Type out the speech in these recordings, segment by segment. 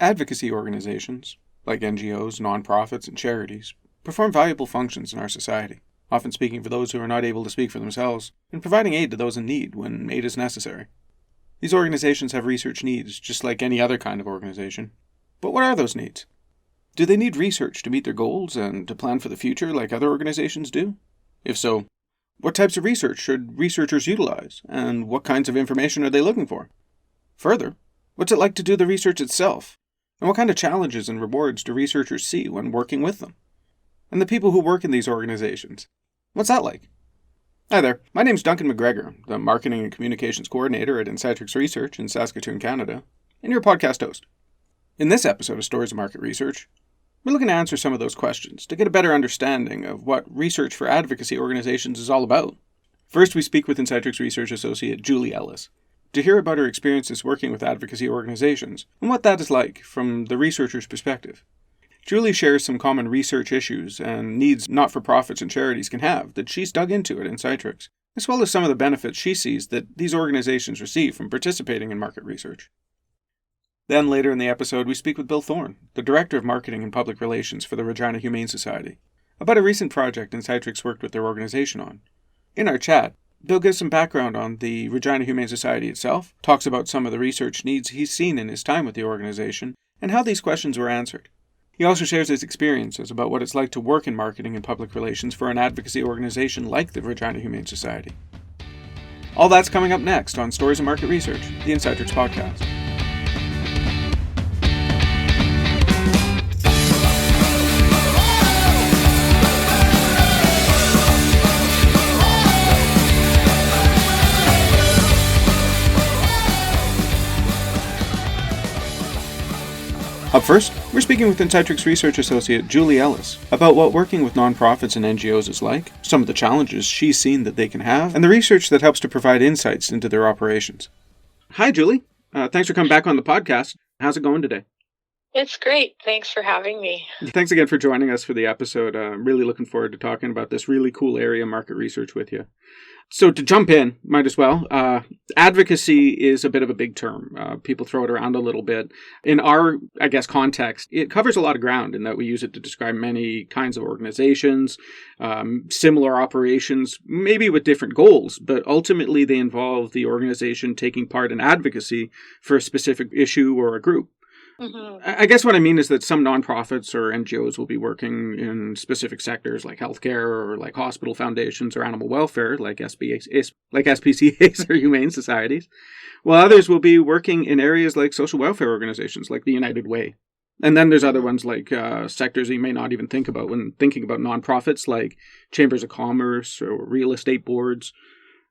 Advocacy organizations, like NGOs, nonprofits, and charities, perform valuable functions in our society, often speaking for those who are not able to speak for themselves, and providing aid to those in need when aid is necessary. These organizations have research needs, just like any other kind of organization. But what are those needs? Do they need research to meet their goals and to plan for the future like other organizations do? If so, what types of research should researchers utilize, and what kinds of information are they looking for? Further, what's it like to do the research itself? And what kind of challenges and rewards do researchers see when working with them? And the people who work in these organizations, what's that like? Hi there, my name's Duncan McGregor, the Marketing and Communications Coordinator at Insightrix Research in Saskatoon, Canada, and your podcast host. In this episode of Stories of Market Research, we're looking to answer some of those questions to get a better understanding of what research for advocacy organizations is all about. First, we speak with Insightrix Research Associate Julie Ellis to hear about her experiences working with advocacy organizations and what that is like from the researcher's perspective. Julie shares some common research issues and needs not-for-profits and charities can have that she's dug into at Insightrix, as well as some of the benefits she sees that these organizations receive from participating in market research. Then later in the episode, we speak with Billthorne, the Director of Marketing and Public Relations for the Regina Humane Society, about a recent project Insightrix worked with their organization on. In our chat, Bill gives some background on the Regina Humane Society itself, talks about some of the research needs he's seen in his time with the organization, and how these questions were answered. He also shares his experiences about what it's like to work in marketing and public relations for an advocacy organization like the Regina Humane Society. All that's coming up next on Stories of Market Research, the Insightrix Podcast. Up first, we're speaking with Insightrix Research Associate Julie Ellis about what working with nonprofits and NGOs is like, some of the challenges she's seen that they can have, and the research that helps to provide insights into their operations. Hi, Julie. Thanks for coming back on the podcast. How's it going today? It's great. Thanks for having me. Thanks again for joining us for the episode. I'm really looking forward to talking about this really cool area of market research with you. So to jump in, might as well, advocacy is a bit of a big term. People throw it around a little bit. In our, context, it covers a lot of ground in that we use it to describe many kinds of organizations, similar operations, maybe with different goals, but ultimately they involve the organization taking part in advocacy for a specific issue or a group. Mm-hmm. I guess what I mean is that some nonprofits or NGOs will be working in specific sectors like healthcare or like hospital foundations or animal welfare like SPCAs or humane societies, while others will be working in areas like social welfare organizations like the United Way. And then there's other ones like sectors you may not even think about when thinking about nonprofits like chambers of commerce or real estate boards.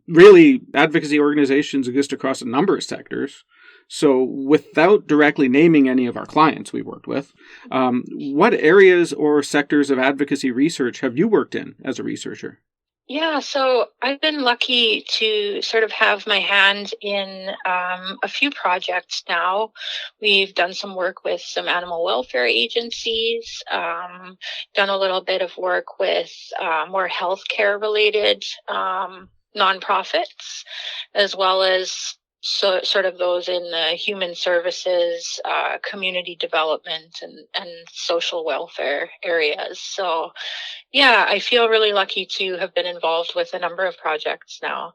Really, advocacy organizations exist across a number of sectors. So without directly naming any of our clients we worked with, what areas or sectors of advocacy research have you worked in as a researcher? Yeah, so I've been lucky to sort of have my hand in a few projects now. We've done some work with some animal welfare agencies, done a little bit of work with more healthcare related nonprofits, as well as sort of those in the human services, community development, and social welfare areas. So, yeah, I feel really lucky to have been involved with a number of projects now.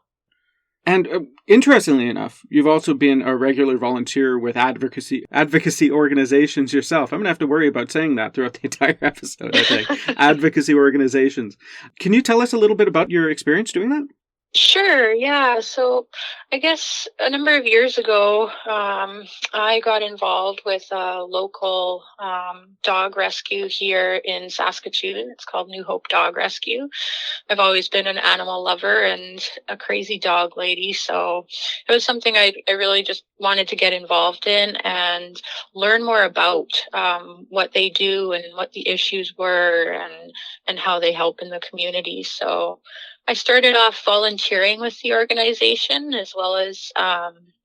And interestingly enough, you've also been a regular volunteer with advocacy organizations yourself. I'm going to have to worry about saying that throughout the entire episode, I think. Advocacy organizations. Can you tell us a little bit about your experience doing that? Sure, yeah. So I guess a number of years ago, I got involved with a local dog rescue here in Saskatoon. It's called New Hope Dog Rescue. I've always been an animal lover and a crazy dog lady, so it was something I really just wanted to get involved in and learn more about what they do and what the issues were and how they help in the community. So I started off volunteering with the organization as well as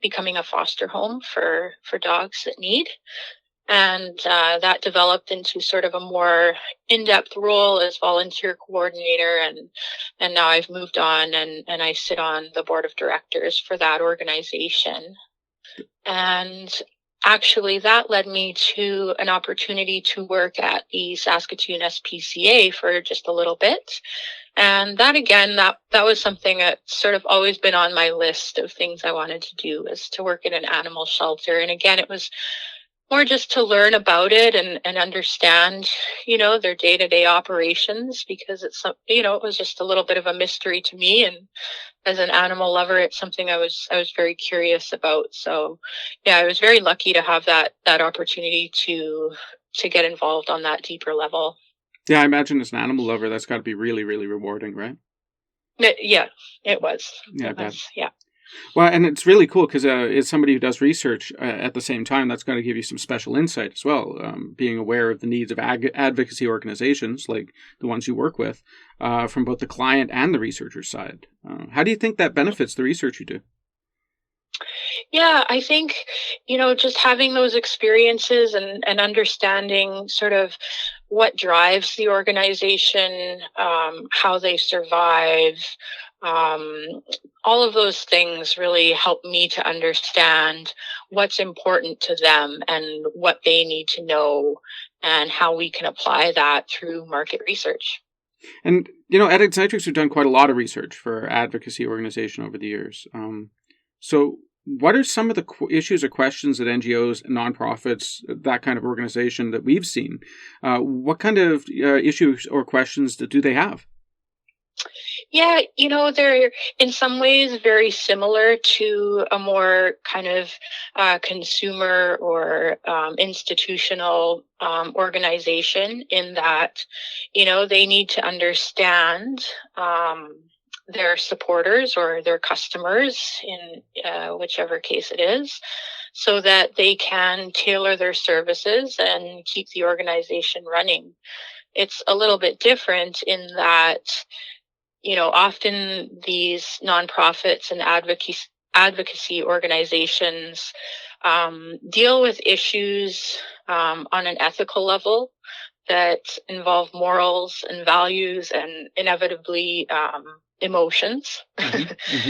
becoming a foster home for dogs that need. And that developed into sort of a more in-depth role as volunteer coordinator. And now I've moved on and I sit on the board of directors for that organization. And actually, that led me to an opportunity to work at the Saskatoon SPCA for just a little bit. And that again, that was something that's sort of always been on my list of things I wanted to do, was to work in an animal shelter. And again, it was more just to learn about it and understand, their day-to-day operations, because it was just a little bit of a mystery to me. And as an animal lover, it's something I was very curious about. So yeah, I was very lucky to have that opportunity to get involved on that deeper level. Yeah, I imagine as an animal lover, that's got to be really, really rewarding, right? Yeah, it was. Yeah, It was, yeah. Well, and it's really cool because as somebody who does research at the same time, that's got to give you some special insight as well, being aware of the needs of advocacy organizations like the ones you work with, from both the client and the researcher side. How do you think that benefits the research you do? Yeah, I think, just having those experiences and understanding sort of what drives the organization, how they survive, all of those things really help me to understand what's important to them and what they need to know, and how we can apply that through market research. And, at Insightrix, we've done quite a lot of research for our advocacy organization over the years. So what are some of the issues or questions that NGOs, nonprofits, that kind of organization that we've seen, what kind of issues or questions do they have? Yeah, they're in some ways very similar to a more kind of consumer or institutional organization, in that, they need to understand their supporters or their customers, in whichever case it is, so that they can tailor their services and keep the organization running. It's a little bit different in that, often these nonprofits and advocacy organizations deal with issues on an ethical level that involve morals and values, and inevitably emotions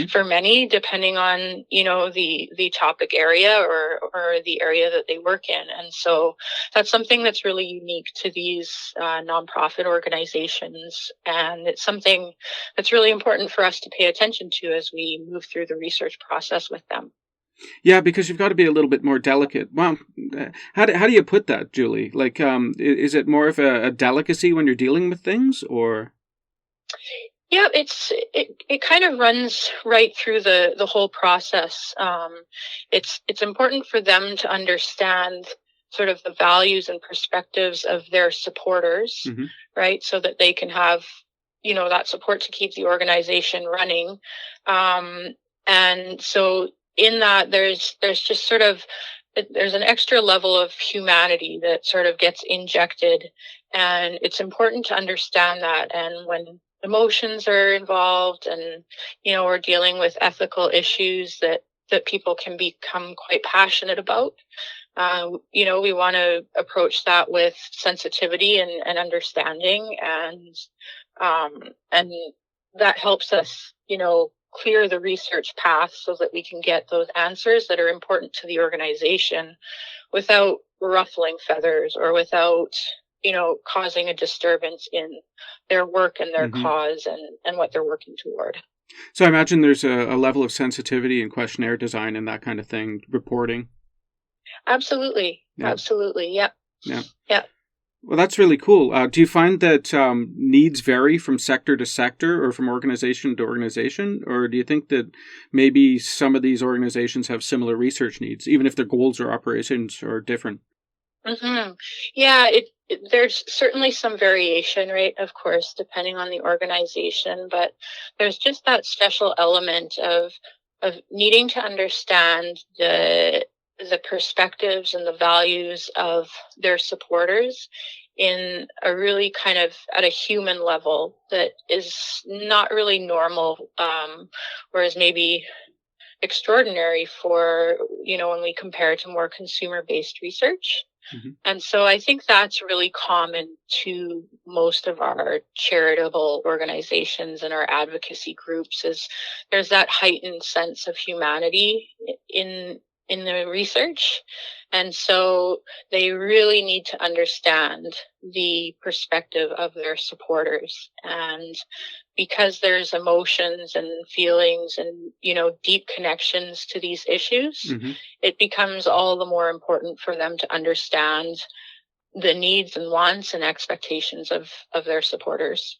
for many, depending on the topic area or the area that they work in. And so that's something that's really unique to these nonprofit organizations, and it's something that's really important for us to pay attention to as we move through the research process with them. Yeah, because you've got to be a little bit more delicate. Well, how do you put that, Julie? Like, is it more of a delicacy when you're dealing with things, or? Yeah, it kind of runs right through the whole process. It's important for them to understand sort of the values and perspectives of their supporters, right? So that they can have, that support to keep the organization running. And so in that, there's just sort of, there's an extra level of humanity that sort of gets injected, and it's important to understand that. And when emotions are involved, and we're dealing with ethical issues that people can become quite passionate about, we want to approach that with sensitivity and understanding, and that helps us clear the research path so that we can get those answers that are important to the organization without ruffling feathers, or without causing a disturbance in their work and their cause and what they're working toward. So I imagine there's a level of sensitivity in questionnaire design and that kind of thing, reporting. Absolutely. Yeah. Absolutely. Yeah. Yeah. Yeah. Well, that's really cool. Do you find that needs vary from sector to sector or from organization to organization? Or do you think that maybe some of these organizations have similar research needs, even if their goals or operations are different? Yeah, there's certainly some variation, right? Of course, depending on the organization, but there's just that special element of needing to understand the perspectives and the values of their supporters in a really kind of at a human level that is not really normal, or is maybe extraordinary for, when we compare to more consumer-based research. And so I think that's really common to most of our charitable organizations and our advocacy groups, is there's that heightened sense of humanity in in the research. And so they really need to understand the perspective of their supporters. And because there's emotions and feelings and, deep connections to these issues, it becomes all the more important for them to understand the needs and wants and expectations of their supporters.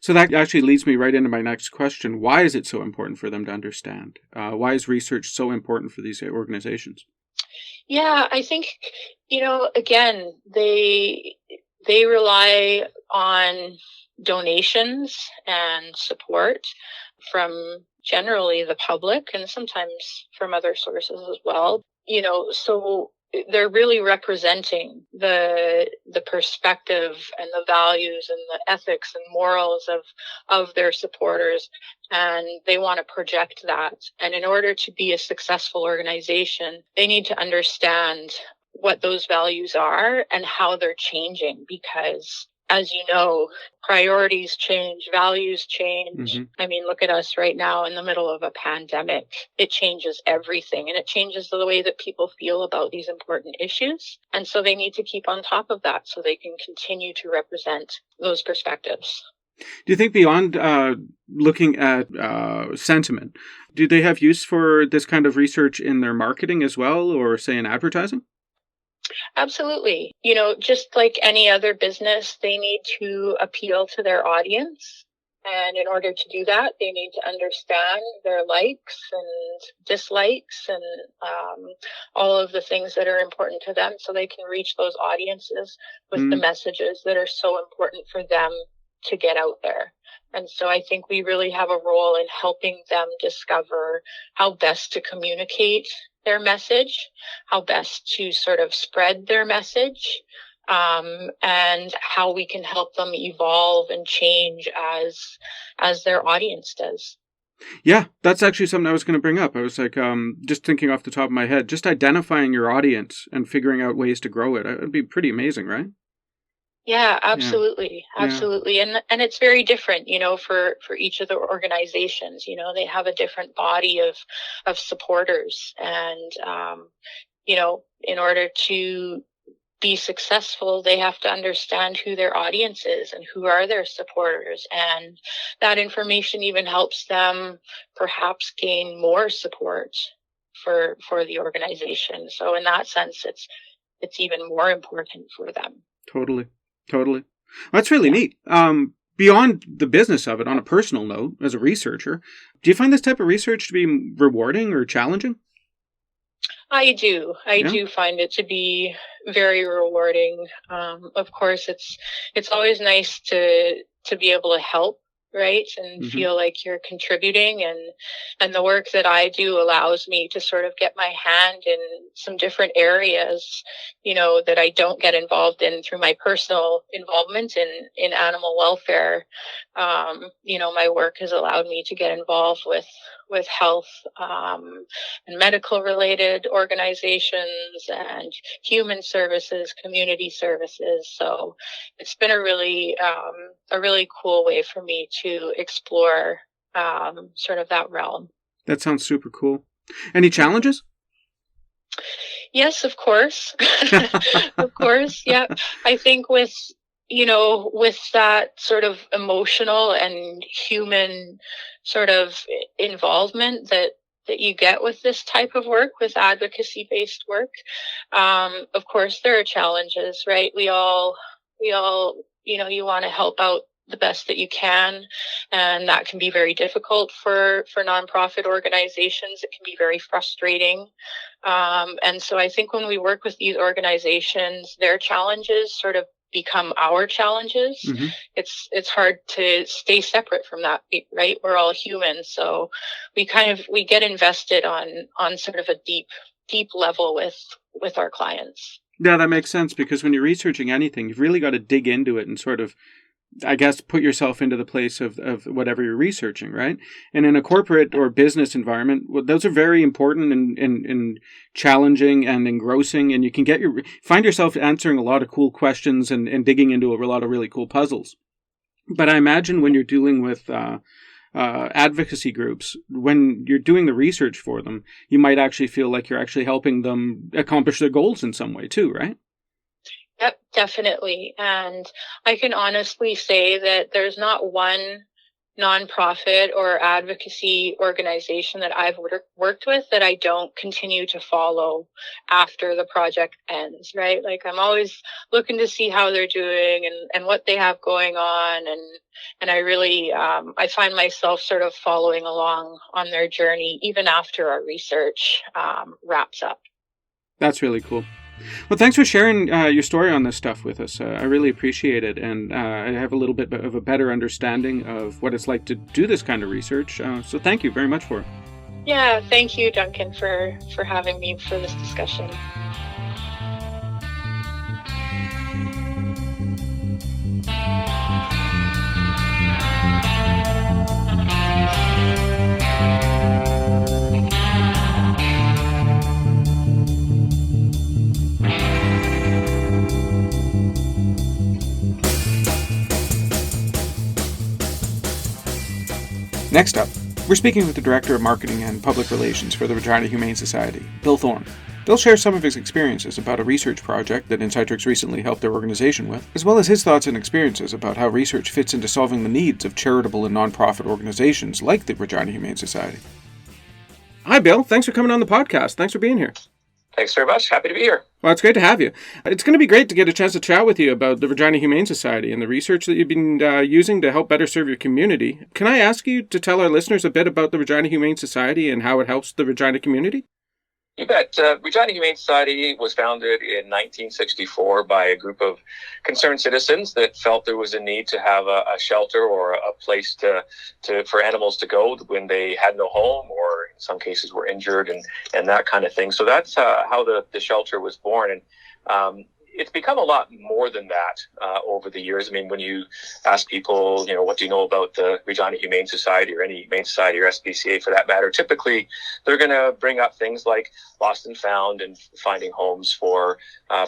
So that actually leads me right into my next question. Why is it so important for them to understand? Why is research so important for these organizations? Yeah, I think, again, they rely on donations and support from generally the public and sometimes from other sources as well. So they're really representing the perspective and the values and the ethics and morals of their supporters, and they want to project that. And in order to be a successful organization, they need to understand what those values are and how they're changing, because as you know, priorities change, values change. I mean, look at us right now in the middle of a pandemic. It changes everything, and it changes the way that people feel about these important issues. And so they need to keep on top of that so they can continue to represent those perspectives. Do you think beyond looking at sentiment, do they have use for this kind of research in their marketing as well, or say in advertising? Absolutely. Just like any other business, they need to appeal to their audience. And in order to do that, they need to understand their likes and dislikes and all of the things that are important to them so they can reach those audiences with the messages that are so important for them to get out there. And so I think we really have a role in helping them discover how best to communicate their message, how best to sort of spread their message, and how we can help them evolve and change as their audience does. Yeah, that's actually something I was going to bring up. I was like, just thinking off the top of my head, just identifying your audience and figuring out ways to grow it. It would be pretty amazing, right? Yeah, absolutely. Yeah. Absolutely. And it's very different, for each of the organizations. They have a different body of supporters. And, in order to be successful, they have to understand who their audience is and who are their supporters. And that information even helps them perhaps gain more support for the organization. So in that sense, it's even more important for them. Totally. That's really neat. Beyond the business of it, on a personal note, as a researcher, do you find this type of research to be rewarding or challenging? I do. I do find it to be very rewarding. Of course, it's always nice to be able to help, right? And feel like you're contributing, and the work that I do allows me to sort of get my hand in some different areas, that I don't get involved in through my personal involvement in animal welfare. My work has allowed me to get involved with health and medical related organizations and human services, community services. So it's been a really cool way for me to explore sort of that realm. That sounds super cool. Any challenges? Yes, of course. Of course. Yeah. I think with that sort of emotional and human sort of involvement that you get with this type of work, with advocacy-based work, of course, there are challenges, right? We all, you want to help out the best that you can, and that can be very difficult for nonprofit organizations. It can be very frustrating. And so I think when we work with these organizations, their challenges sort of become our challenges. It's hard to stay separate from that, right? We're all humans, so we get invested on sort of a deep level with our clients. Yeah, that makes sense, because when you're researching anything, you've really got to dig into it and sort of, I guess, put yourself into the place of whatever you're researching, right? And in a corporate or business environment, well, those are very important and challenging and engrossing, and you can find yourself answering a lot of cool questions and digging into a lot of really cool puzzles. But I imagine when you're dealing with advocacy groups, when you're doing the research for them, you might actually feel like you're actually helping them accomplish their goals in some way too, right? Yep, definitely. And I can honestly say that there's not one nonprofit or advocacy organization that I've worked with that I don't continue to follow after the project ends, right? Like I'm always looking to see how they're doing and what they have going on. And I really, I find myself sort of following along on their journey even after our research wraps up. That's really cool. Well, thanks for sharing your story on this stuff with us. I really appreciate it, and I have a little bit of a better understanding of what it's like to do this kind of research. So thank you very much for it. Yeah, thank you, Duncan, for having me for this discussion. Next up, we're speaking with the Director of Marketing and Public Relations for the Regina Humane Society, Billthorne. Bill shares some of his experiences about a research project that Insightrix recently helped their organization with, as well as his thoughts and experiences about how research fits into solving the needs of charitable and nonprofit organizations like the Regina Humane Society. Hi, Bill. Thanks for coming on the podcast. Thanks for being here. Thanks very much. Happy to be here. Well, it's great to have you. It's going to be great to get a chance to chat with you about the Regina Humane Society and the research that you've been using to help better serve your community. Can I ask you to tell our listeners a bit about the Regina Humane Society and how it helps the Regina community? You bet. Regina Humane Society was founded in 1964 by a group of concerned citizens that felt there was a need to have a shelter or a place for animals to go when they had no home or in some cases were injured and that kind of thing. So that's how the shelter was born. And it's become a lot more than that over the years. I mean, when you ask people, what do you know about the Regina Humane Society or any Humane Society or SPCA for that matter, typically they're going to bring up things like lost and found and finding homes for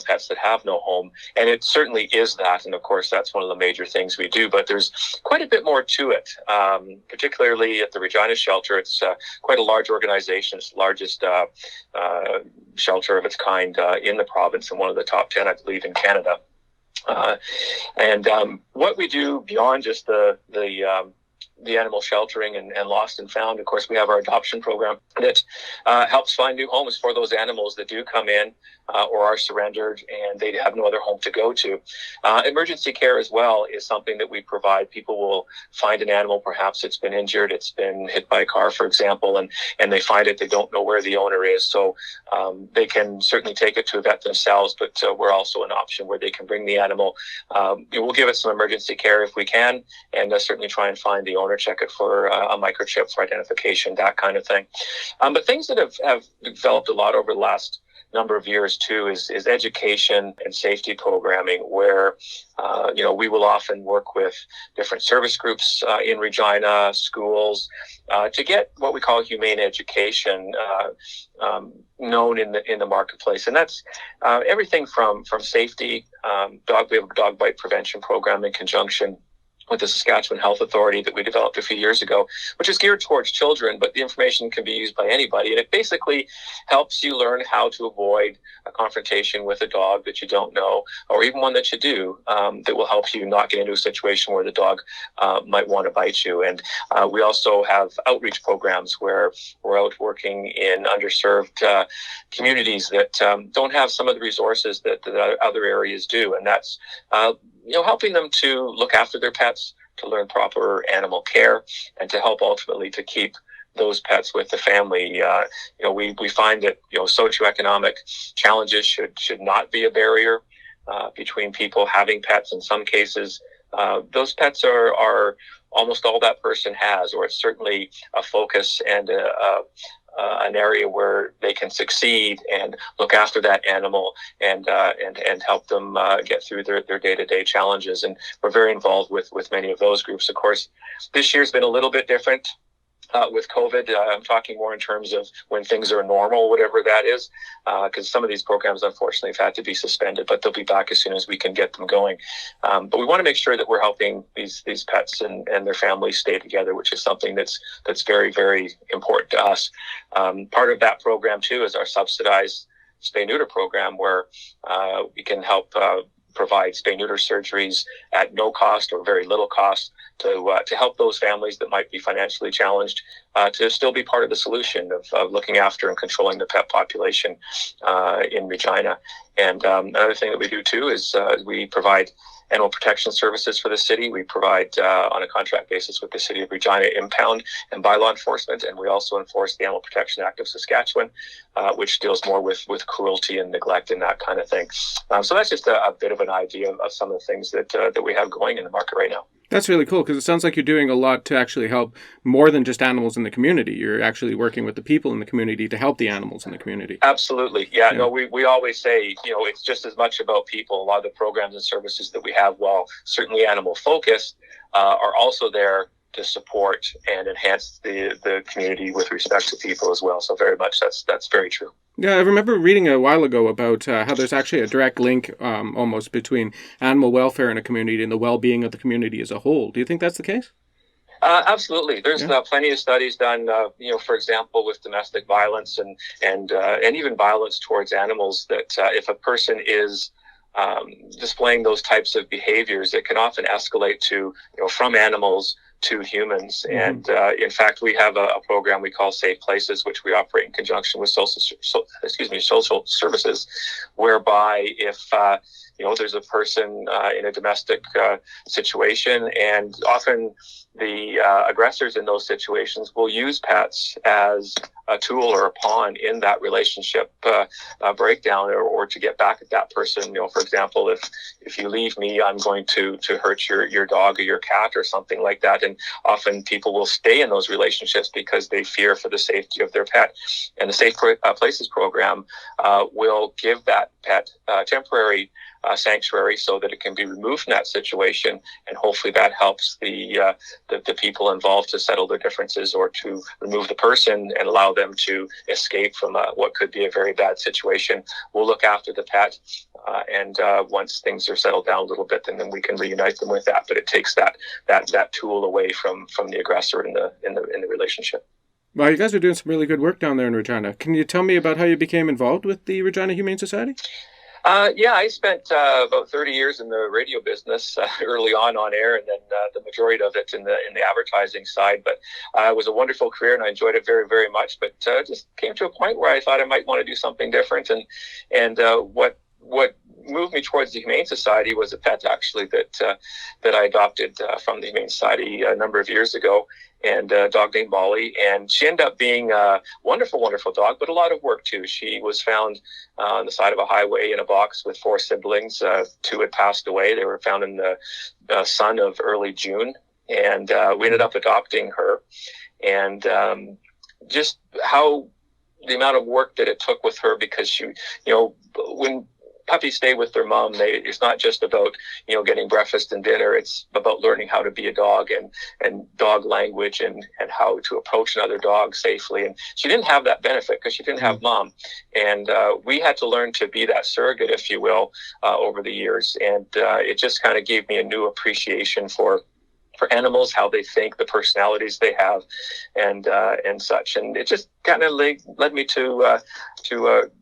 pets that have no home. And it certainly is that. And of course, that's one of the major things we do. But there's quite a bit more to it, particularly at the Regina Shelter. It's quite a large organization. It's the largest shelter of its kind in the province and one of the top 10, I believe, in Canada. And what we do beyond just the animal sheltering and lost and found, of course, we have our adoption program that helps find new homes for those animals that do come in or are surrendered and they have no other home to go to. Emergency care as well is something that we provide. People will find an animal, perhaps it's been injured, it's been hit by a car, for example, and they find it, they don't know where the owner is. So they can certainly take it to a vet themselves, but we're also an option where they can bring the animal. We'll give it some emergency care if we can, and certainly try and find the owner, check it for a microchip for identification, that kind of thing. But things that have developed a lot over the last number of years too is education and safety programming where we will often work with different service groups in Regina, schools, to get what we call humane education known in the marketplace. And that's everything from safety. We have a dog bite prevention program in conjunction with the Saskatchewan Health Authority that we developed a few years ago, which is geared towards children, but the information can be used by anybody. And it basically helps you learn how to avoid a confrontation with a dog that you don't know, or even one that you do, that will help you not get into a situation where the dog might want to bite you. And we also have outreach programs where we're out working in underserved communities that don't have some of the resources that other areas do. And that's helping them to look after their pets, to learn proper animal care, and to help ultimately to keep those pets with the family. We find that socioeconomic challenges should not be a barrier between people having pets. In some cases, those pets are almost all that person has, or it's certainly a focus and an area where they can succeed and look after that animal and help them get through their day-to-day challenges. And we're very involved with many of those groups. Of course, this year's been a little bit different. with COVID. I'm talking more in terms of when things are normal, whatever that is, because some of these programs, unfortunately, have had to be suspended, but they'll be back as soon as we can get them going. But we want to make sure that we're helping these pets and their families stay together, which is something that's very, very important to us. Part of that program, too, is our subsidized spay-neuter program, where we can help provide spay-neuter surgeries at no cost or very little cost to help those families that might be financially challenged to still be part of the solution of looking after and controlling the pet population in Regina. And another thing that we do too is we provide animal protection services for the city. We provide on a contract basis with the City of Regina impound and bylaw enforcement, and we also enforce the Animal Protection Act of Saskatchewan, which deals more with cruelty and neglect and that kind of thing. So that's just a bit of an idea of some of the things that we have going in the market right now. That's really cool, because it sounds like you're doing a lot to actually help more than just animals in the community. You're actually working with the people in the community to help the animals in the community. Absolutely. Yeah. No, we always say, it's just as much about people. A lot of the programs and services that we have, while certainly animal focused, are also there to support and enhance the community with respect to people as well. So very much that's very true. Yeah, I remember reading a while ago about how there's actually a direct link almost between animal welfare in a community and the well-being of the community as a whole. Do you think that's the case? Absolutely. There's plenty of studies done, for example, with domestic violence and even violence towards animals, that if a person is displaying those types of behaviors, it can often escalate to, from animals to humans. And in fact, we have a program we call Safe Places, which we operate in conjunction with social services, whereby if there's a person in a domestic situation, and often the aggressors in those situations will use pets as a tool or a pawn in that relationship breakdown, or to get back at that person. For example, if you leave me, I'm going to hurt your dog or your cat or something like that. And often people will stay in those relationships because they fear for the safety of their pet. And the Safe Places program will give that pet temporary sanctuary so that it can be removed from that situation, and hopefully that helps the people involved to settle their differences, or to remove the person and allow them to escape from what could be a very bad situation. We'll look after the pet, and once things are settled down a little bit, then we can reunite them with that. But it takes that tool away from the aggressor in the relationship. Well, you guys are doing some really good work down there in Regina. Can you tell me about how you became involved with the Regina Humane Society? I spent about 30 years in the radio business early on air, and then the majority of it in the advertising side. But it was a wonderful career, and I enjoyed it very, very much. But just came to a point where I thought I might want to do something different. And what moved me towards the Humane Society was a pet, actually, that I adopted from the Humane Society a number of years ago, and a dog named Molly. And she ended up being a wonderful, wonderful dog, but a lot of work too. She was found on the side of a highway in a box with 4 siblings. 2 had passed away. They were found in the sun of early June, and we ended up adopting her. And just how the amount of work that it took with her, because she, when puppies stay with their mom, it's not just about getting breakfast and dinner. It's about learning how to be a dog, and dog language, and how to approach another dog safely. And she didn't have that benefit because she didn't have mom, and we had to learn to be that surrogate, if you will, over the years. And it just kind of gave me a new appreciation for animals, how they think, the personalities they have, and such. And it just kind of led me to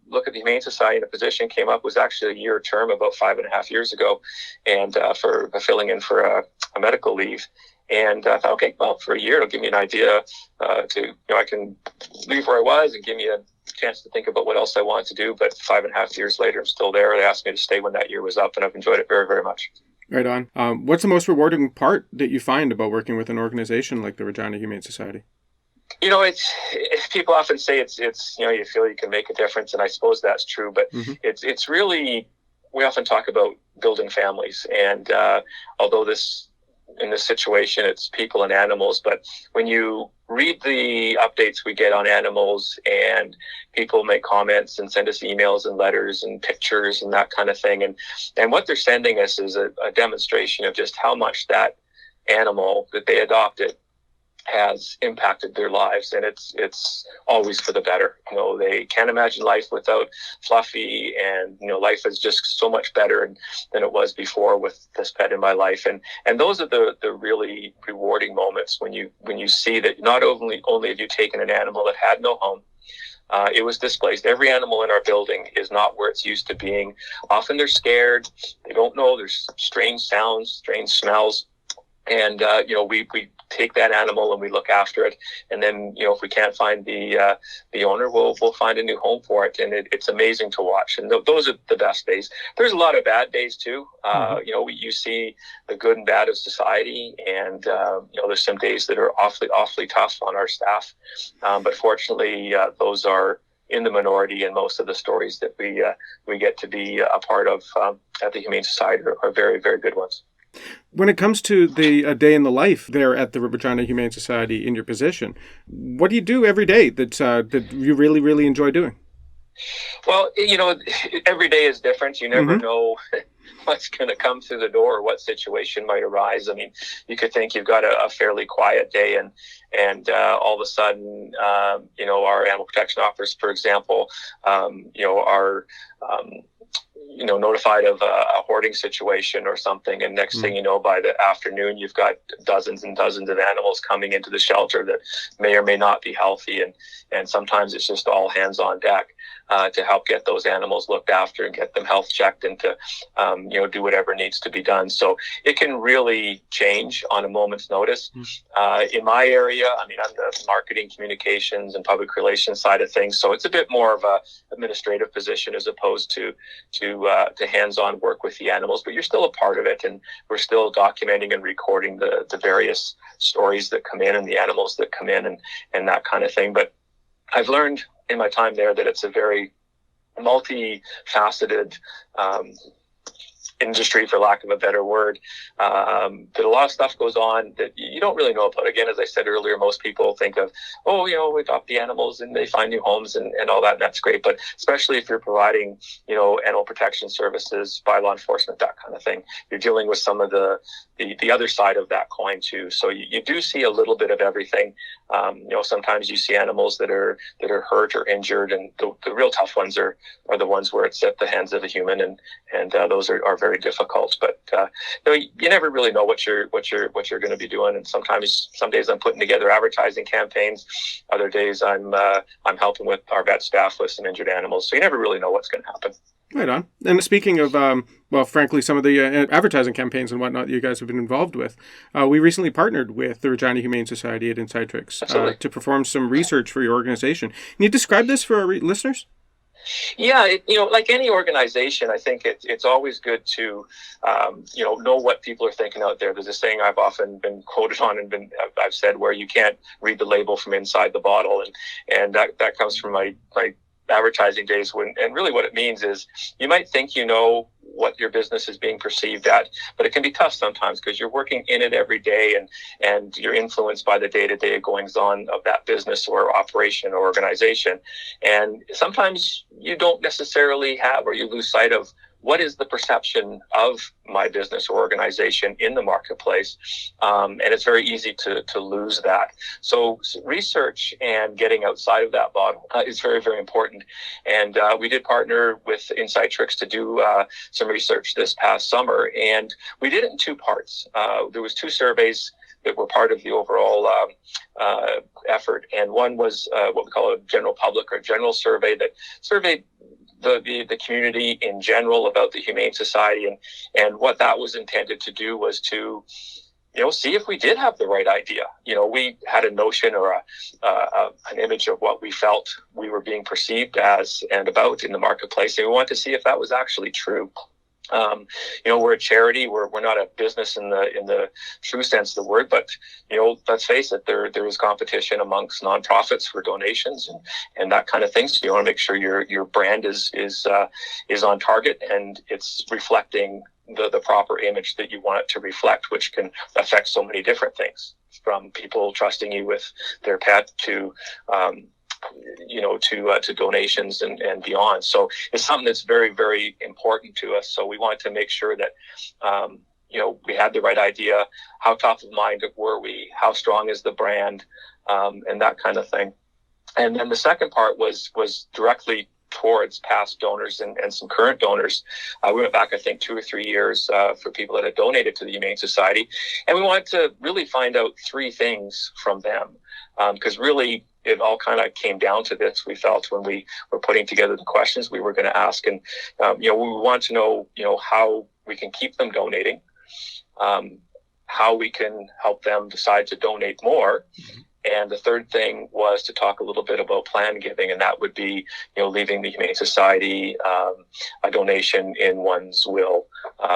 look at the Humane Society. And a position came up, was actually a year term about 5.5 years ago, and for filling in for a medical leave. And I thought, okay, well, for a year, it'll give me an idea I can leave where I was and give me a chance to think about what else I wanted to do. But 5.5 years later, I'm still there. They asked me to stay when that year was up, and I've enjoyed it very, very much. Right on. What's the most rewarding part that you find about working with an organization like the Regina Humane Society? It's people often say it's you feel you can make a difference, and I suppose that's true. But it's really, we often talk about building families, and although in this situation it's people and animals, but when you read the updates we get on animals, and people make comments and send us emails and letters and pictures and that kind of thing, and what they're sending us is a demonstration of just how much that animal that they adopted has impacted their lives, and it's always for the better. They can't imagine life without Fluffy, and life is just so much better than it was before with this pet in my life. And those are the really rewarding moments when you see that not only have you taken an animal that had no home, it was displaced. Every animal in our building is not where it's used to being. Often they're scared. They don't know. There's strange sounds, strange smells. And, we take that animal and we look after it. And then, if we can't find the owner, we'll find a new home for it. And it's amazing to watch. And those are the best days. There's a lot of bad days too. You see the good and bad of society. And, there's some days that are awfully tough on our staff. But fortunately, those are in the minority, and most of the stories that we get to be a part of at the Humane Society are very, very good ones. When it comes to the day in the life there at the Regina Humane Society in your position, what do you do every day that you really, really enjoy doing? Well, every day is different. You never know what's going to come through the door or what situation might arise. I mean, you could think you've got a fairly quiet day and all of a sudden, our animal protection officers, for example, are notified of a hoarding situation or something. And next thing you know, by the afternoon, you've got dozens and dozens of animals coming into the shelter that may or may not be healthy. And sometimes it's just all hands on deck to help get those animals looked after and get them health checked and to, do whatever needs to be done. So it can really change on a moment's notice. In my area, I'm the marketing, communications, and public relations side of things. So it's a bit more of a administrative position as opposed to hands-on work with the animals, but you're still a part of it, and we're still documenting and recording the various stories that come in and the animals that come in and that kind of thing. But I've learned in my time there that it's a very multifaceted industry, for lack of a better word, that a lot of stuff goes on that you don't really know about. Again, as I said earlier, most people think of, we adopt the animals and they find new homes and all that, and that's great. But especially if you're providing, animal protection services, bylaw enforcement, that kind of thing, you're dealing with some of the other side of that coin too. So you do see a little bit of everything. Sometimes you see animals that are hurt or injured, and the real tough ones are the ones where it's at the hands of a human, and those are very difficult. But you never really know what you're going to be doing. And some days I'm putting together advertising campaigns. Other days I'm helping with our vet staff with some injured animals. So you never really know what's going to happen. Right on. And speaking of, frankly, some of the advertising campaigns and whatnot that you guys have been involved with, we recently partnered with the Regina Humane Society at Insightrix to perform some research for your organization. Can you describe this for our listeners? Yeah, like any organization, I think it's always good to, know what people are thinking out there. There's a saying I've often been quoted on and I've said where you can't read the label from inside the bottle, and that comes from my advertising days and really what it means is you might think what your business is being perceived at, but it can be tough sometimes because you're working in it every day and you're influenced by the day-to-day goings on of that business or operation or organization. And sometimes you don't necessarily have, or you lose sight of, what is the perception of my business or organization in the marketplace? And it's very easy to lose that. So research and getting outside of that bottle is very, very important. And we did partner with Insightrix to do some research this past summer. And we did it in two parts. There was two surveys that were part of the overall effort. And one was what we call a general public or general survey that surveyed the community in general about the Humane Society, and what that was intended to do was to see if we did have the right idea. We had a notion or an image of what we felt we were being perceived as and about in the marketplace, and we wanted to see if that was actually true. We're a charity. We're not a business in the true sense of the word, but let's face it, there is competition amongst nonprofits for donations and that kind of thing. So you want to make sure your brand is on target and it's reflecting the proper image that you want it to reflect, which can affect so many different things, from people trusting you with their pet to to donations and beyond. So it's something that's very, very important to us. So we wanted to make sure that, we had the right idea. How top of mind were we? How strong is the brand? And that kind of thing. And then the second part was directly towards past donors and some current donors. We went back, I think, 2 or 3 years for people that had donated to the Humane Society. And we wanted to really find out 3 things from them. Because really, it all kind of came down to this, we felt, when we were putting together the questions we were going to ask. And, we want to know, how we can keep them donating, how we can help them decide to donate more. And the third thing was to talk a little bit about plan giving, and that would be, leaving the Humane Society a donation in one's will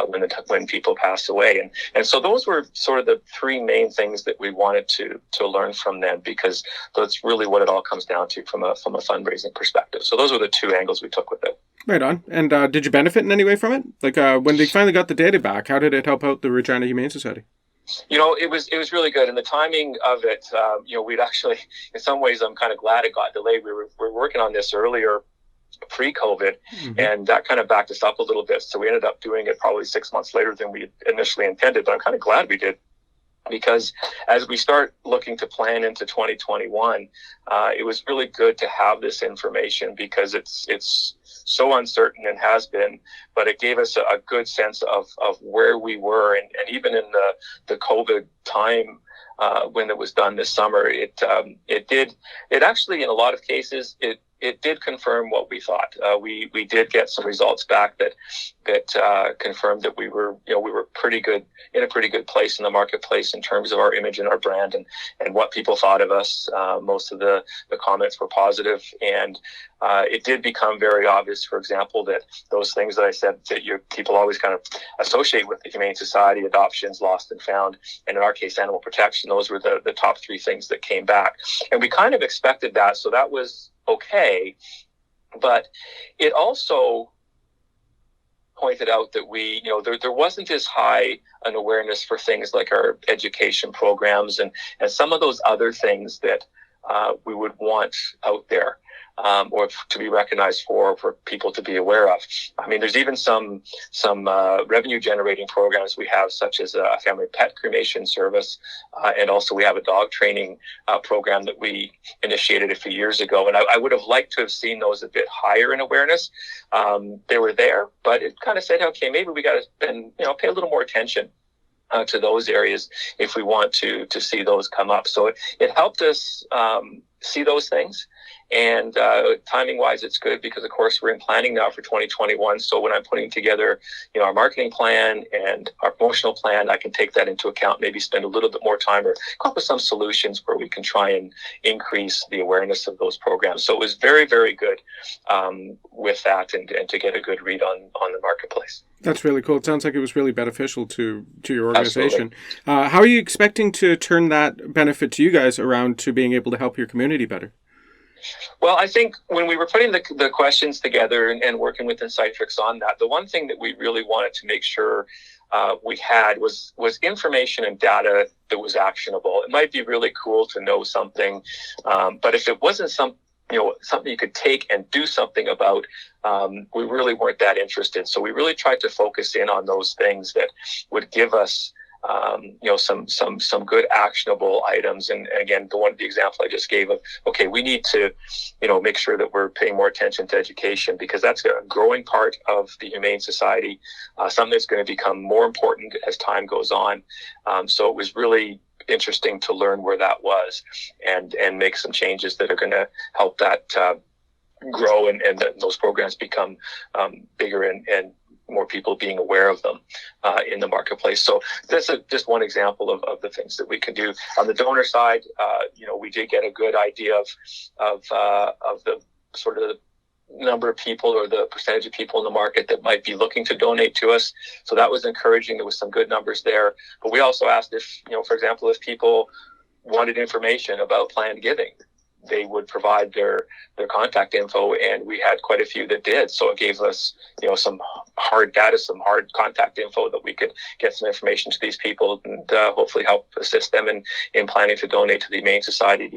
when people pass away. And so those were sort of the 3 main things that we wanted to learn from them, because that's really what it all comes down to from a fundraising perspective. So those were the 2 angles we took with it. Right on. And did you benefit in any way from it? Like when they finally got the data back, how did it help out the Regina Humane Society? It was really good, and the timing of it. We'd actually, in some ways, I'm kind of glad it got delayed. We were working on this earlier, pre-COVID, and that kind of backed us up a little bit. So we ended up doing it probably 6 months later than we initially intended. But I'm kind of glad we did, because as we start looking to plan into 2021, it was really good to have this information, because it's so uncertain and has been, but it gave us a good sense of where we were. And even in the COVID time, when it was done this summer, it actually, in a lot of cases, it did confirm what we thought. We did get some results back that confirmed that we were pretty good, in a pretty good place in the marketplace in terms of our image and our brand and what people thought of us. Most of the comments were positive, and it did become very obvious, for example, that those things that I said that people always kind of associate with the Humane Society: adoptions, lost and found, and in our case, animal protection. Those were the top 3 things that came back, and we kind of expected that, so that was okay. But it also pointed out that there wasn't as high an awareness for things like our education programs and some of those other things that we would want out there, or to be recognized for people to be aware of. I mean, there's even some revenue generating programs we have, such as a family pet cremation service, and also we have a dog training program that we initiated a few years ago. And I would have liked to have seen those a bit higher in awareness. They were there, but it kind of said, okay, maybe we got to pay a little more attention to those areas if we want to see those come up. So it helped us see those things. And timing wise, it's good, because of course we're in planning now for 2021. So when I'm putting together, our marketing plan and our promotional plan, I can take that into account, maybe spend a little bit more time or come up with some solutions where we can try and increase the awareness of those programs. So it was very, very good with that, and to get a good read on the marketplace. That's really cool. It sounds like it was really beneficial to your organization. How are you expecting to turn that benefit to you guys around to being able to help your community better? Well, I think when we were putting the questions together and working with Insightrix on that, the one thing that we really wanted to make sure we had was information and data that was actionable. It might be really cool to know something, but if it wasn't something you could take and do something about, we really weren't that interested. So we really tried to focus in on those things that would give us some good actionable items. And again, the example I just gave of, okay, we need to, make sure that we're paying more attention to education, because that's a growing part of the Humane Society, something that's going to become more important as time goes on. So it was really interesting to learn where that was and make some changes that are going to help that grow and those programs become bigger and more people being aware of them in the marketplace. So that's just one example of the things that we can do. On the donor side, we did get a good idea of the sort of number of people or the percentage of people in the market that might be looking to donate to us. So that was encouraging. There was some good numbers there. But we also asked if, for example, if people wanted information about planned giving, they would provide their contact info, and we had quite a few that did. So it gave us, some hard data, some hard contact info that we could get some information to these people and hopefully help assist them in planning to donate to the Humane Society,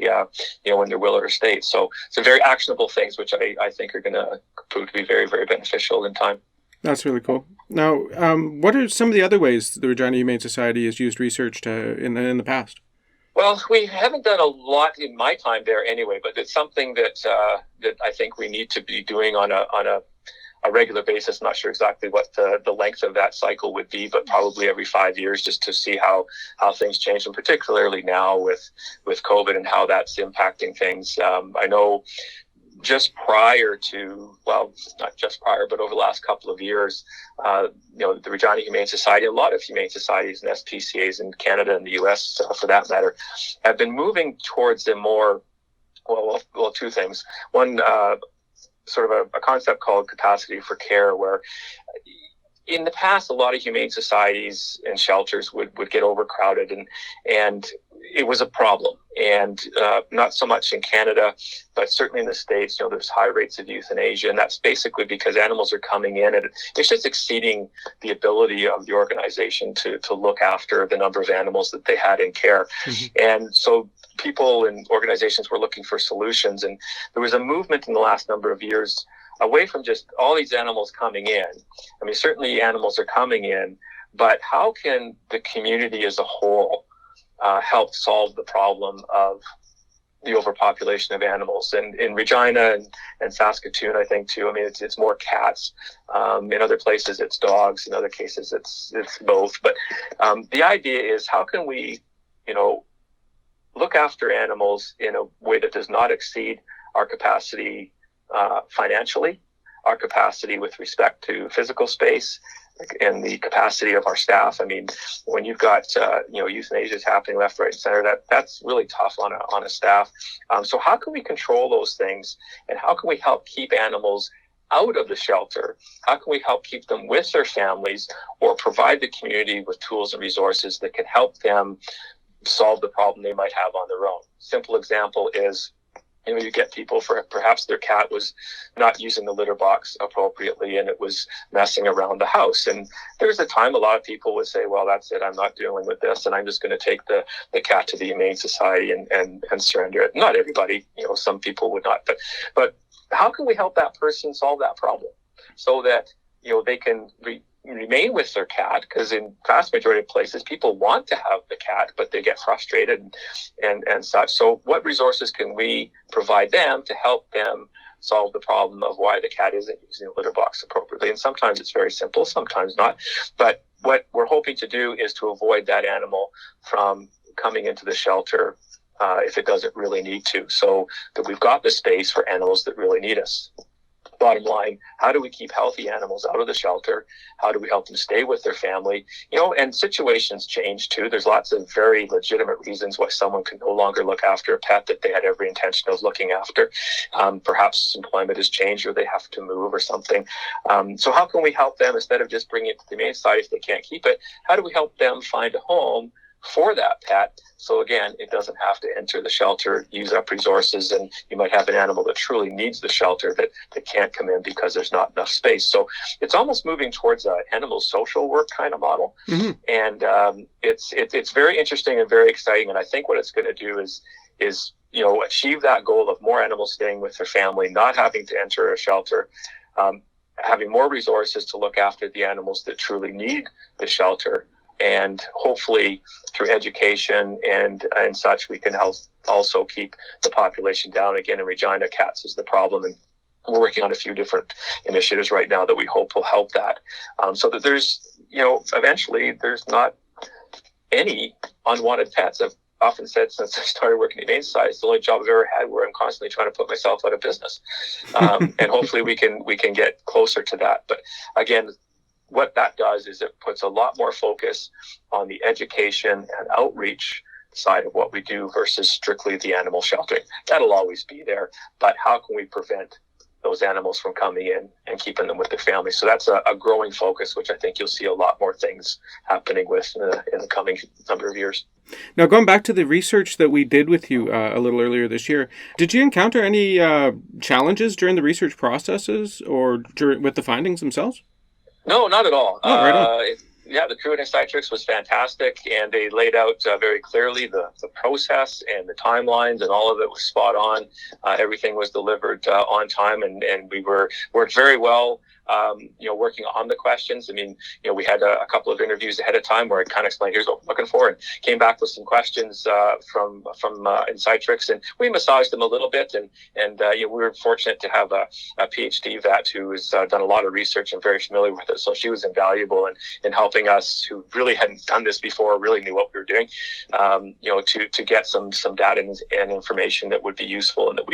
in their will or estate. So some very actionable things, which I think are going to prove to be very, very beneficial in time. That's really cool. Now, what are some of the other ways the Regina Humane Society has used research in the past? Well, we haven't done a lot in my time there anyway, but it's something that I think we need to be doing on a regular basis. I'm not sure exactly what the length of that cycle would be, but probably every 5 years, just to see how things change, and particularly now with COVID and how that's impacting things. I know just prior to, well, not just prior, but over the last couple of years, the Regina Humane Society, a lot of humane societies and SPCAs in Canada and the US, for that matter, have been moving towards a more, well, two things. One, sort of a concept called capacity for care, where in the past, a lot of humane societies and shelters would get overcrowded, and it was a problem. And not so much in Canada, but certainly in the States, there's high rates of euthanasia, and that's basically because animals are coming in and it's just exceeding the ability of the organization to look after the number of animals that they had in care. Mm-hmm. And so people and organizations were looking for solutions, and there was a movement in the last number of years away from just all these animals coming in. I mean, certainly animals are coming in, but how can the community as a whole help solve the problem of the overpopulation of animals? And in Regina and Saskatoon, I think too, I mean, it's more cats. In other places, it's dogs. In other cases, it's both. But the idea is, how can we, look after animals in a way that does not exceed our capacity financially, our capacity with respect to physical space, and the capacity of our staff. I mean, when you've got euthanasia is happening left, right, and center, that's really tough on a staff. So how can we control those things, and how can we help keep animals out of the shelter? How can we help keep them with their families, or provide the community with tools and resources that can help them solve the problem they might have on their own? Simple example is, you get people, for perhaps their cat was not using the litter box appropriately and it was messing around the house. And there's a time a lot of people would say, well, that's it, I'm not dealing with this, and I'm just going to take the cat to the Humane Society and surrender it. Not everybody, some people would not. But how can we help that person solve that problem so that, they can remain with their cat? Because in vast majority of places, people want to have the cat, but they get frustrated and such. So what resources can we provide them to help them solve the problem of why the cat isn't using the litter box appropriately? And sometimes it's very simple, sometimes not. But what we're hoping to do is to avoid that animal from coming into the shelter if it doesn't really need to, so that we've got the space for animals that really need us. Bottom line, how do we keep healthy animals out of the shelter? How do we help them stay with their family? And situations change too. There's lots of very legitimate reasons why someone can no longer look after a pet that they had every intention of looking after. Perhaps employment has changed, or they have to move or something. So how can we help them, instead of just bringing it to the Humane Society if they can't keep it? How do we help them find a home for that pet? So again, it doesn't have to enter the shelter, use up resources, and you might have an animal that truly needs the shelter that can't come in because there's not enough space. So it's almost moving towards an animal social work kind of model. Mm-hmm. And it's very interesting and very exciting. And I think what it's going to do is achieve that goal of more animals staying with their family, not having to enter a shelter, having more resources to look after the animals that truly need the shelter. And hopefully through education and such, we can help also keep the population down. Again, in Regina, cats is the problem, and we're working on a few different initiatives right now that we hope will help that. So that there's, eventually there's not any unwanted pets. I've often said since I started working at Humane Society, it's the only job I've ever had where I'm constantly trying to put myself out of business. And hopefully we can get closer to that. But again, what that does is it puts a lot more focus on the education and outreach side of what we do versus strictly the animal sheltering. That'll always be there, but how can we prevent those animals from coming in and keeping them with their families? So that's a growing focus, which I think you'll see a lot more things happening with in the coming number of years. Now, going back to the research that we did with you a little earlier this year, did you encounter any challenges during the research processes or with the findings themselves? No, not at all. Oh, right on. The crew at Insightrix was fantastic, and they laid out very clearly the process and the timelines, and all of it was spot on. Everything was delivered on time, and we worked very well working on the questions. I mean, we had a couple of interviews ahead of time where I kind of explained, here's what we're looking for, and came back with some questions from Insightrix, and we massaged them a little bit. And we were fortunate to have a PhD vet who has done a lot of research and very familiar with it. So she was invaluable in helping us, who really hadn't done this before, really knew what we were doing, to get some data and information that would be useful and that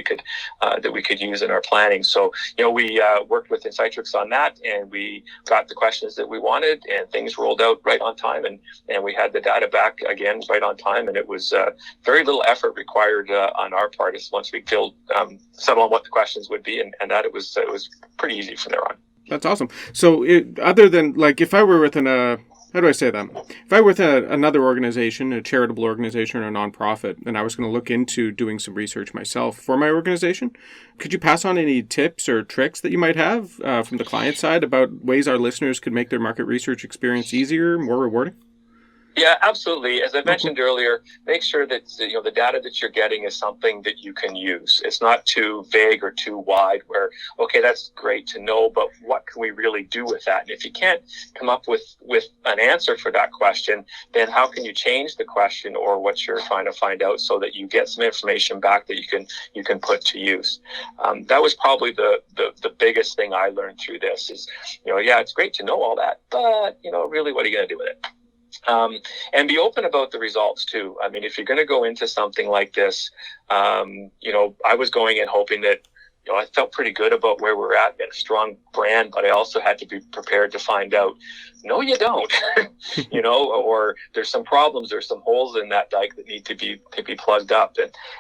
we could use in our planning. So, we worked with Insightrix on that, and we got the questions that we wanted, and things rolled out right on time, and we had the data back again right on time, and it was very little effort required on our part. Once we settled on what the questions would be, and that it was pretty easy from there on. That's awesome. So other than, like, if I were within how do I say that? If I were with another organization, a charitable organization or a nonprofit, and I was going to look into doing some research myself for my organization, could you pass on any tips or tricks that you might have from the client side about ways our listeners could make their market research experience easier, more rewarding? Yeah, absolutely. As I mentioned earlier, make sure that the data that you're getting is something that you can use. It's not too vague or too wide where, okay, that's great to know, but what can we really do with that? And if you can't come up with an answer for that question, then how can you change the question or what you're trying to find out so that you get some information back that you can put to use? That was probably the biggest thing I learned through this is, it's great to know all that, but, really, what are you going to do with it? And be open about the results too. I mean, if you're going to go into something like this, I was going in hoping that, I felt pretty good about where we're at, a strong brand, but I also had to be prepared to find out, no, you don't, or there's some problems, there's some holes in that dike that need to be plugged up.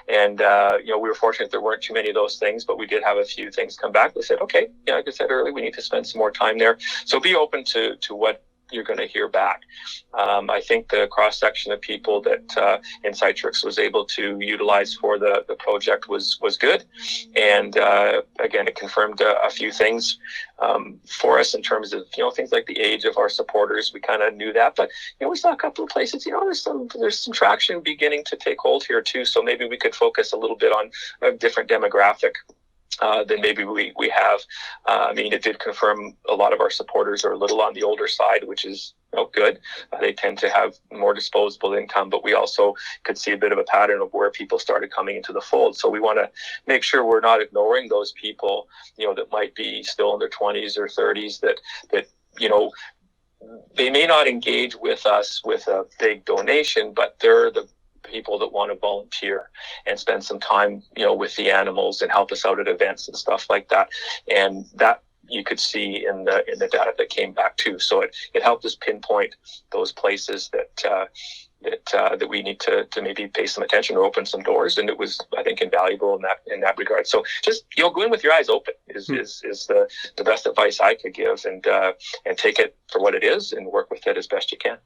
And we were fortunate there weren't too many of those things, but we did have a few things come back. We said, okay, like I said earlier, we need to spend some more time there. So be open to what you're going to hear back. I think the cross-section of people that Insightrix was able to utilize for the project was good. And again, it confirmed a few things for us in terms of, things like the age of our supporters. We kind of knew that, but, we saw a couple of places, there's some traction beginning to take hold here too. So maybe we could focus a little bit on a different demographic than maybe we have. It did confirm a lot of our supporters are a little on the older side, which is good. They tend to have more disposable income, but we also could see a bit of a pattern of where people started coming into the fold. So we want to make sure we're not ignoring those people, that might be still in their 20s or 30s that they may not engage with us with a big donation, but they're the people that want to volunteer and spend some time, with the animals and help us out at events and stuff like that. And that you could see in the data that came back too. So it helped us pinpoint those places that we need to maybe pay some attention or open some doors. And it was, I think, invaluable in that regard. So just, go in with your eyes open is the best advice I could give, and take it for what it is and work with it as best you can.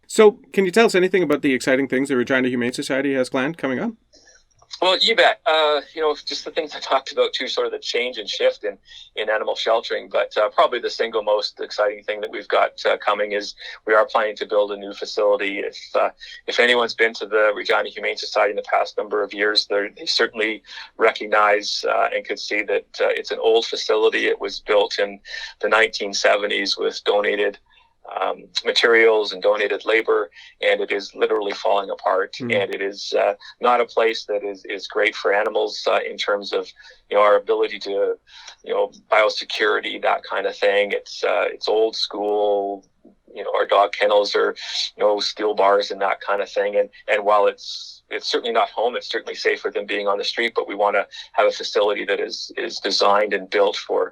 So can you tell us anything about the exciting things the Regina Humane Society has planned coming up? Well, you bet. Just the things I talked about too, sort of the change and shift in animal sheltering. But probably the single most exciting thing that we've got coming is we are planning to build a new facility. If anyone's been to the Regina Humane Society in the past number of years, they certainly recognize and could see that it's an old facility. It was built in the 1970s with donated materials and donated labor, and it is literally falling apart. And it is not a place that is great for animals in terms of our ability to biosecurity, that kind of thing. It's old school. Our dog kennels are steel bars and that kind of thing. And while it's certainly not home, it's certainly safer than being on the street, but we want to have a facility that is designed and built for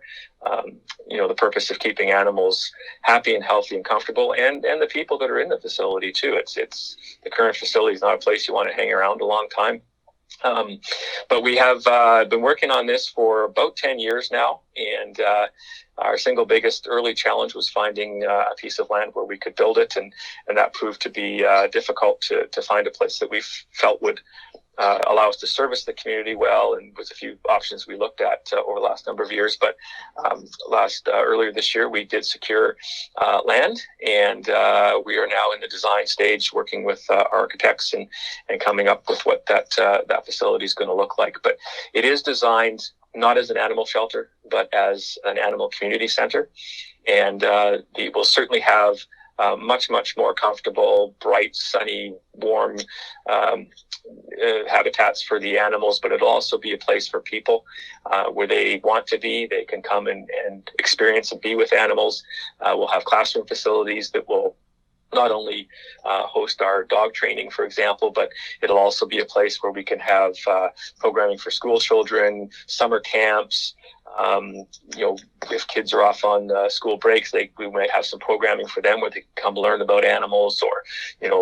the purpose of keeping animals happy and healthy and comfortable, and the people that are in the facility too. It's the current facility is not a place you want to hang around a long time. But we have been working on this for about 10 years now, and our single biggest early challenge was finding a piece of land where we could build it, and that proved to be difficult to find a place that we felt would allow us to service the community well, and was a few options we looked at over the last number of years. But earlier this year, we did secure land, and we are now in the design stage, working with architects and coming up with what that facility is going to look like. But it is designed not as an animal shelter, but as an animal community center. And it will certainly have much, much more comfortable, bright, sunny, warm habitats for the animals, but it'll also be a place for people where they want to be. They can come and experience and be with animals. We'll have classroom facilities that will not only host our dog training, for example, but it'll also be a place where we can have programming for school children, summer camps. If kids are off on school breaks, we might have some programming for them where they can come learn about animals, or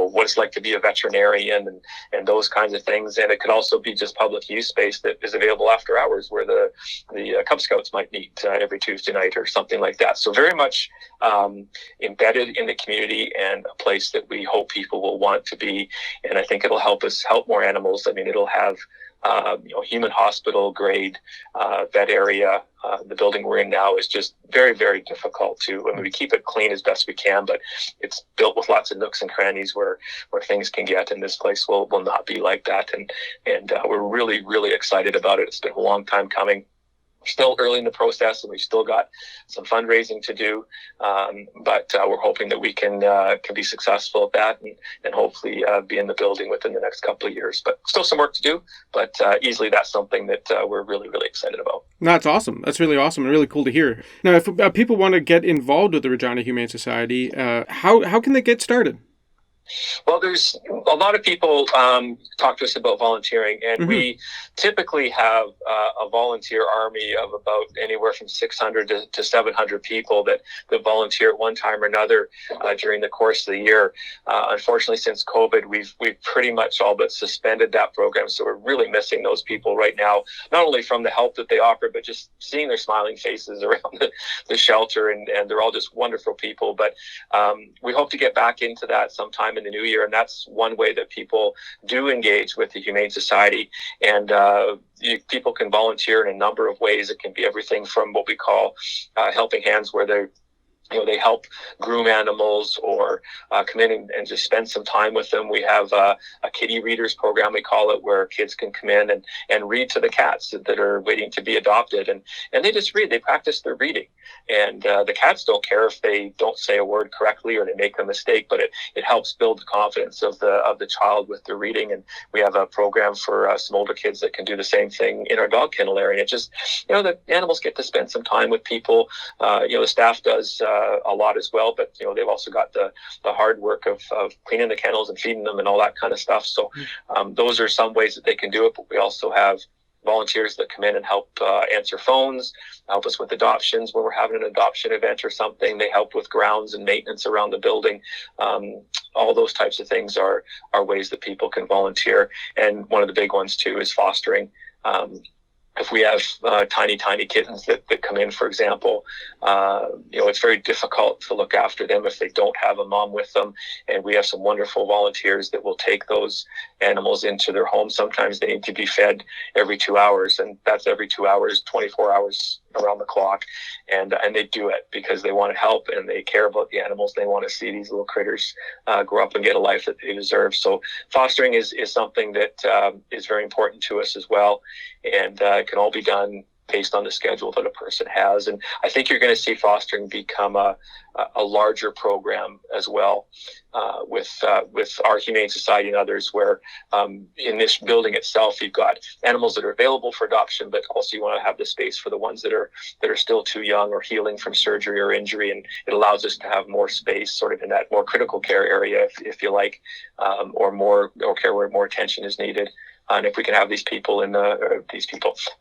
what it's like to be a veterinarian and those kinds of things. And it could also be just public use space that is available after hours, where the Cub Scouts might meet every Tuesday night or something like that. So very much embedded in the community, and a place that we hope people will want to be. And I think it'll help us help more animals. I mean, it'll have human hospital grade vet area. The building we're in now is just very, very difficult we keep it clean as best we can, but it's built with lots of nooks and crannies where things can get, and this place will not be like that. And we're really, really excited about it. It's been a long time coming. Still early in the process, and we've still got some fundraising to do, but we're hoping that we can be successful at that, and hopefully be in the building within the next couple of years. But still some work to do, but easily that's something that we're really, really excited about. That's awesome. That's really awesome and really cool to hear. Now, if people want to get involved with the Regina Humane Society, how can they get started? Well, there's a lot of people talk to us about volunteering, and we typically have a volunteer army of about anywhere from 600 to 700 people that volunteer at one time or another during the course of the year. Unfortunately, since COVID, we've pretty much all but suspended that program, so we're really missing those people right now, not only from the help that they offer, but just seeing their smiling faces around the shelter, and they're all just wonderful people. But we hope to get back into that sometime in the new year, and that's one way that people do engage with the Humane Society. And people can volunteer in a number of ways. It can be everything from what we call helping hands, where they help groom animals, or come in and just spend some time with them. We have a kitty readers program, we call it, where kids can come in and read to the cats that are waiting to be adopted. And they just read. They practice their reading. And the cats don't care if they don't say a word correctly or they make a mistake, but it helps build the confidence of the child with their reading. And we have a program for some older kids that can do the same thing in our dog kennel area. And it just, the animals get to spend some time with people. The staff does a lot as well, but they've also got the hard work of cleaning the kennels and feeding them and all that kind of stuff. So those are some ways that they can do it. But we also have volunteers that come in and help answer phones, help us with adoptions when we're having an adoption event or something. They help with grounds and maintenance around the building. All those types of things are ways that people can volunteer. And one of the big ones too is fostering. If we have tiny kittens that come in, for example, it's very difficult to look after them if they don't have a mom with them. And we have some wonderful volunteers that will take those animals into their home. Sometimes they need to be fed every 2 hours, and that's every 2 hours, 24 hours around the clock. And they do it because they want to help and they care about the animals. They want to see these little critters grow up and get a life that they deserve. So fostering is something that is very important to us as well. And it can all be done based on the schedule that a person has. And I think you're going to see fostering become a larger program as well with our Humane Society and others, where in this building itself, you've got animals that are available for adoption, but also you want to have the space for the ones that are still too young or healing from surgery or injury. And it allows us to have more space sort of in that more critical care area, if you like, or care where more attention is needed. And if we can have these people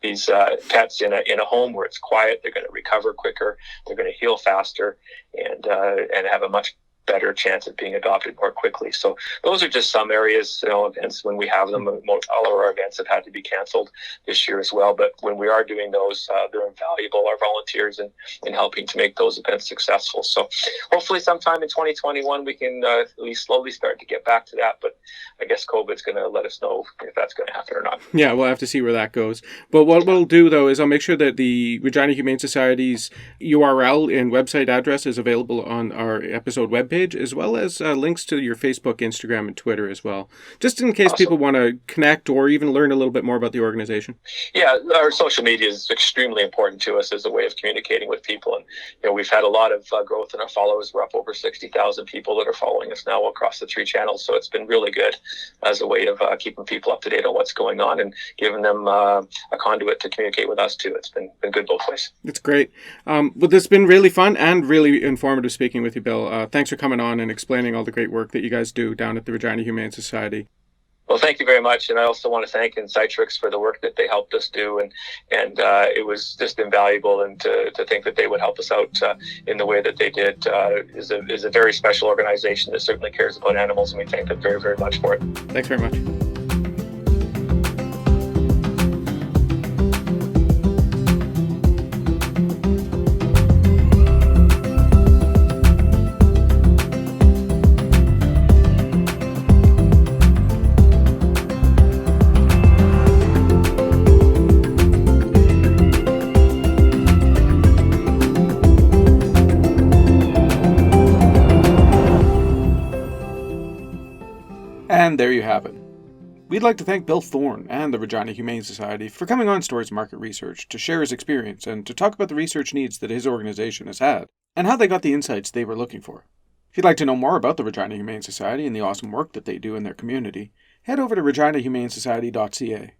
these pets in a home where it's quiet, they're going to recover quicker, they're going to heal faster, and have a much better chance of being adopted more quickly. So those are just some areas, events when we have them. All of our events have had to be canceled this year as well. But when we are doing those, they're invaluable, our volunteers, in helping to make those events successful. So hopefully sometime in 2021, we can at least slowly start to get back to that. But I guess COVID's going to let us know if that's going to happen or not. Yeah, we'll have to see where that goes. But what we'll do, though, is I'll make sure that the Regina Humane Society's URL and website address is available on our episode webpage. webpage, as well as links to your Facebook, Instagram, and Twitter as well, just in case Awesome. people want to connect or even learn a little bit more about the organization. Yeah, our social media is extremely important to us as a way of communicating with people. And, we've had a lot of growth in our followers. We're up over 60,000 people that are following us now across the 3 channels. So it's been really good as a way of keeping people up to date on what's going on and giving them a conduit to communicate with us too. It's been good both ways. It's great. But it's been really fun and really informative speaking with you, Bill. Thanks for coming on and explaining all the great work that you guys do down at the Regina Humane Society. Well, thank you very much. And I also want to thank Insightrix for the work that they helped us do. And it was just invaluable. And to think that they would help us out in the way that they did is a very special organization that certainly cares about animals. And we thank them very, very much for it. Thanks very much. And there you have it. We'd like to thank Billthorne and the Regina Humane Society for coming on Stories of Market Research to share his experience and to talk about the research needs that his organization has had and how they got the insights they were looking for. If you'd like to know more about the Regina Humane Society and the awesome work that they do in their community, head over to reginahumanesociety.ca.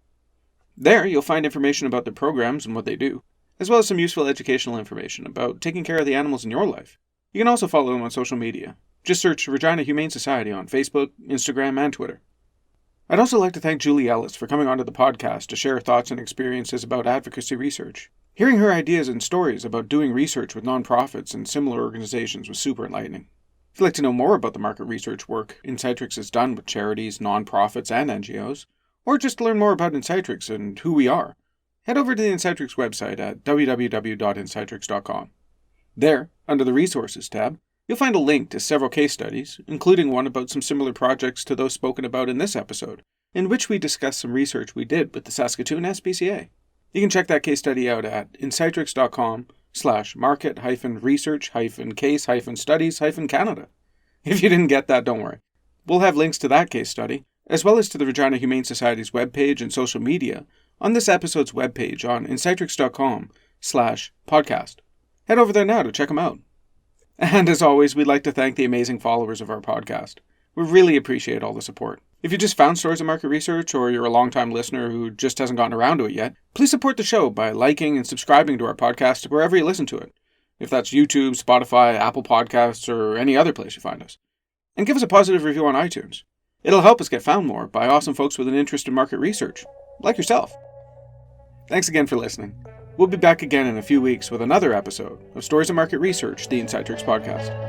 There, you'll find information about their programs and what they do, as well as some useful educational information about taking care of the animals in your life. You can also follow them on social media. Just search Regina Humane Society on Facebook, Instagram, and Twitter. I'd also like to thank Julie Ellis for coming onto the podcast to share her thoughts and experiences about advocacy research. Hearing her ideas and stories about doing research with nonprofits and similar organizations was super enlightening. If you'd like to know more about the market research work Insightrix has done with charities, nonprofits, and NGOs, or just learn more about Insightrix and who we are, head over to the Insightrix website at www.insightrix.com. There, under the Resources tab, you'll find a link to several case studies, including one about some similar projects to those spoken about in this episode, in which we discuss some research we did with the Saskatoon SPCA. You can check that case study out at insightrix.com/market-research-case-studies-Canada. If you didn't get that, don't worry. We'll have links to that case study, as well as to the Regina Humane Society's webpage and social media on this episode's webpage on insightrix.com/podcast. Head over there now to check them out. And as always, we'd like to thank the amazing followers of our podcast. We really appreciate all the support. If you just found Stories of Market Research, or you're a long-time listener who just hasn't gotten around to it yet, please support the show by liking and subscribing to our podcast wherever you listen to it. If that's YouTube, Spotify, Apple Podcasts, or any other place you find us. And give us a positive review on iTunes. It'll help us get found more by awesome folks with an interest in market research, like yourself. Thanks again for listening. We'll be back again in a few weeks with another episode of Stories of Market Research, the Insightrix Podcast.